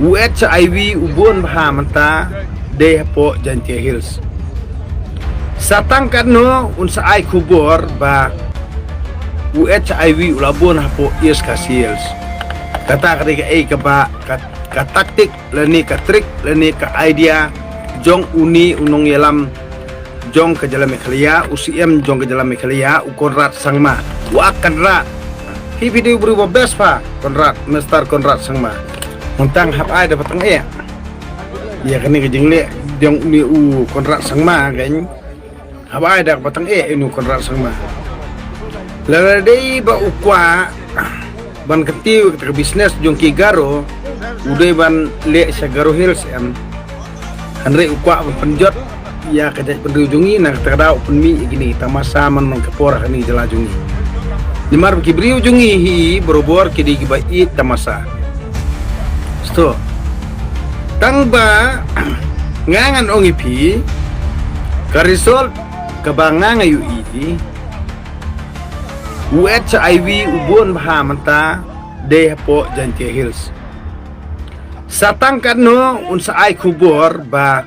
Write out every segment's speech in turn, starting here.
HIV ubon baha manta de po Jantia Hills. Satang kano unsa ay kubor ba HIV ulabon hapo East Hills. Kata ketika ka ba ka taktik lani ka trik lani ka idea jong uni unong yelam jong ke jalan mekhalia UCM jong ke jalan mekhalia Konrad Sangma wa kanra hi video berubah best pa Konrad Mr. Konrad Sangma untang hap ai dapat tang ya kani ke jengle jong uni Konrad Sangma kan hap ai dapat tang inu Konrad Sangma lalai ba ukwa ban ketiu ke bisnes jong ki garo udah ban le sa Garo Hills am andre ukwa penjot ya kajat penrujungi nak terada penmi gini tamasa man kapora kani jelajungi limar kibri ujungi hi berobor kidi gibai tamasa sto tangba ngangan ongi pi karisol kabanga ngayu i HIV ubon baha manta de po Jantia Hills. Satang kano unsa ay kubor ba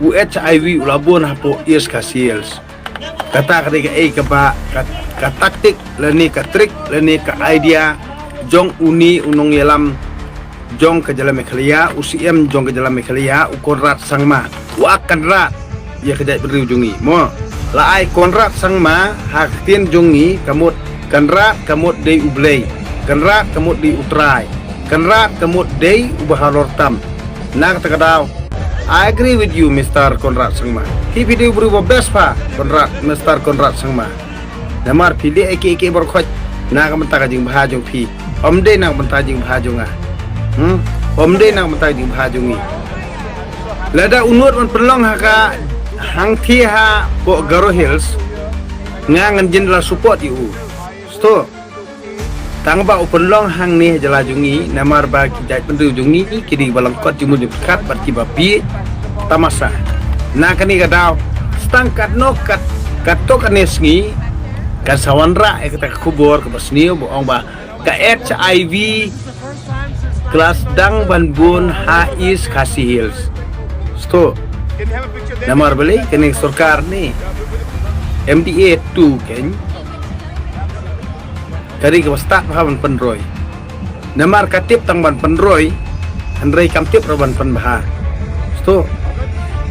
HIV ulabon hapo East Hills. Kata ketika ka ba ka taktik lani ka trik lani ka idea jong uni unong yelam jong ke jalan mekhalia UCM jong ke jalan mekhalia Konrad Sangma wa kanra ya kejat berujungi mo la ai Konrad Sangma haktin jungi kamut kanra kamut dei ublei kanra kamut di utrai kanra kamut dei ubahalortam nak takadaw. I agree with you Mr. Konrad Sangma. Hi video berubah best pa Konrad Mr. Konrad Sangma. Namar pilih eki berkhoj nak mentaka jing bahajong pi omde nak mentaka jing bahajong omde nak mentaka jing bahajong lada unut man perlong haka hang thi ha po Garo Hills ngangan general support yu sto tangba upenlong hang ni jelajungi namar ba kijat penrujungi kidi balangkot jumul dekat berti babi tamasa nakani kadaw stangkat no katok anesngi kan sawanra kita kubur ke basnio boong ba ka HIV kelas dang banbun Hais Khasi Hills sto namar beli kini surkar ni MDA 2 ken kari ke start ban penroy namar katip tang ban penroy andrei kamtip roban pen baha sto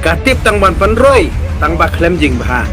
katip tang ban penroy tang ba klem jing baha